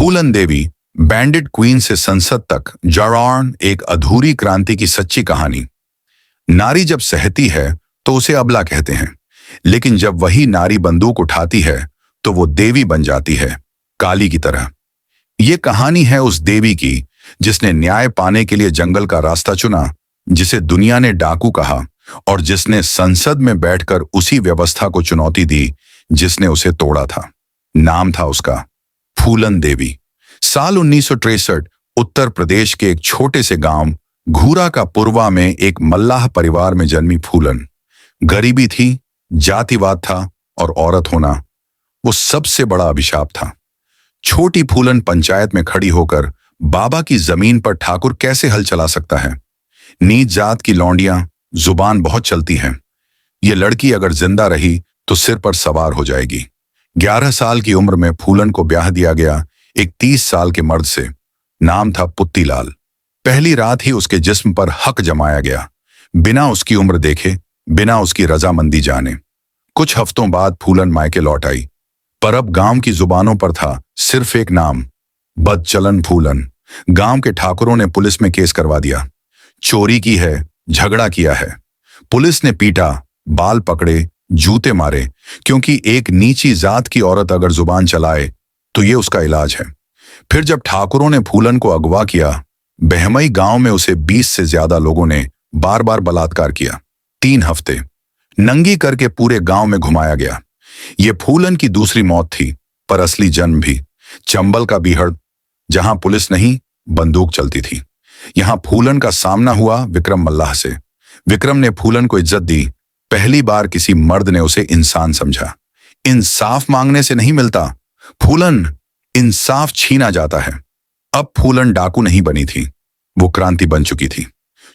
फूलन देवी, bandit queen से संसद तक, जरौन, एक अधूरी क्रांति की सच्ची कहानी। नारी जब सहती है तो उसे अबला कहते हैं, लेकिन जब वही नारी बंदूक उठाती है तो वो देवी बन जाती है, काली की तरह। ये कहानी है उस देवी की जिसने न्याय पाने के लिए जंगल का रास्ता चुना, जिसे दुनिया ने डाकू कहा, और जिसने संसद में बैठकर उसी व्यवस्था को चुनौती दी जिसने उसे तोड़ा था। नाम था उसका फूलन देवी। साल 1963 उत्तर प्रदेश के एक छोटे से गांव घूरा का पुरवा में एक मल्लाह परिवार में जन्मी फूलन। गरीबी थी, जातिवाद था और औरत होना वो सबसे बड़ा अभिशाप था। छोटी फूलन पंचायत में खड़ी होकर बाबा की जमीन पर ठाकुर कैसे हल चला सकता है। नीच जात की लौंडियां, जुबान बहुत चलती हैं। ये लड़की अगर जिंदा रही तो सिर पर सवार हो जाएगी। 11 साल की उम्र में फूलन को ब्याह दिया गया एक 30 साल के मर्द से। नाम था पुत्तीलाल। पहली रात ही उसके जिस्म पर हक जमाया गया, बिना उसकी उम्र देखे, बिना उसकी रजामंदी जाने। कुछ हफ्तों बाद फूलन मायके लौट आई, पर अब गांव की जुबानों पर था सिर्फ एक नाम, बदचलन फूलन। गांव के ठाकुरों ने पुलिस में केस करवा दिया। चोरी की है, झगड़ा किया है। पुलिस ने पीटा, बाल पकड़े, जूते मारे, क्योंकि एक नीची जात की औरत अगर जुबान चलाए तो ये उसका इलाज है। फिर जब ठाकुरों ने फूलन को अगवा किया, बहमई गांव में उसे 20 से ज्यादा लोगों ने बार बार बलात्कार किया। 3 हफ्ते नंगी करके पूरे गांव में घुमाया गया। ये फूलन की दूसरी मौत थी, पर असली जन्म भी। चंबल का बीहड़, जहां पुलिस नहीं बंदूक चलती थी। यहां फूलन का सामना हुआ विक्रम मल्लाह से। विक्रम ने फूलन को इज्जत दी। पहली बार किसी मर्द ने उसे इंसान समझा। इंसाफ मांगने से नहीं मिलता फूलन, इंसाफ छीना जाता है। अब फूलन डाकू नहीं बनी थी, वो क्रांति बन चुकी थी।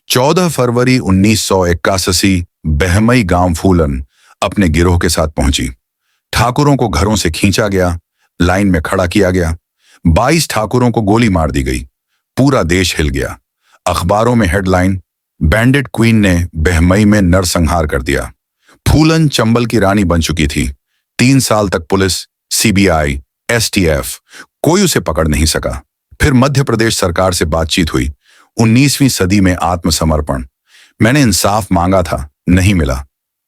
14 फरवरी 1981 बहमई गांव फूलन अपने गिरोह के साथ पहुंची। ठाकुरों को घरों से खींचा गया, लाइन में खड़ा किया गया। 22 ठाकुरों को गोली मार दी गई। पूरा देश हिल गया। अखबारों में हेडलाइन, बैंडिट क्वीन ने बहमई में नरसंहार कर दिया। फूलन चंबल की रानी बन चुकी थी। 3 साल तक पुलिस, सीबीआई, एसटीएफ कोई उसे पकड़ नहीं सका। फिर मध्य प्रदेश सरकार से बातचीत हुई। 19वीं सदी में आत्मसमर्पण। मैंने इंसाफ मांगा था, नहीं मिला,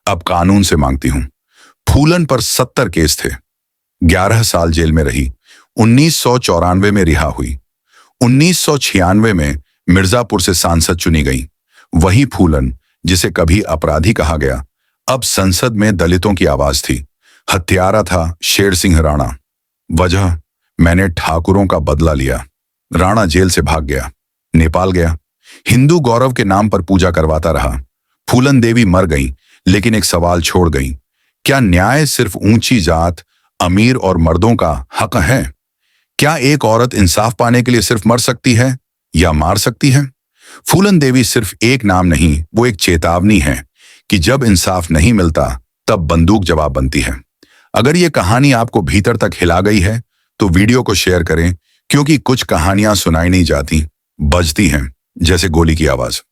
अब कानून से मांगती हूं। फूलन पर 70 केस थे। 11 साल जेल में रही। 1994 में रिहा हुई। 1996 में मिर्जापुर से सांसद चुनी गई। वही फूलन जिसे कभी अपराधी कहा गया, अब संसद में दलितों की आवाज थी। हत्यारा था शेर सिंह राणा। वजह, मैंने ठाकुरों का बदला लिया। राणा जेल से भाग गया, नेपाल गया। हिंदू गौरव के नाम पर पूजा करवाता रहा। फूलन देवी मर गई, लेकिन एक सवाल छोड़ गई। क्या न्याय सिर्फ ऊंची जात, अमीर और मर्दों का हक है? क्या एक औरत इंसाफ पाने के लिए सिर्फ मर सकती है या मार सकती है? फूलन देवी सिर्फ एक नाम नहीं, वो एक चेतावनी है कि जब इंसाफ नहीं मिलता तब बंदूक जवाब बनती है। अगर ये कहानी आपको भीतर तक हिला गई है तो वीडियो को शेयर करें, क्योंकि कुछ कहानियां सुनाई नहीं जाती, बजती हैं जैसे गोली की आवाज।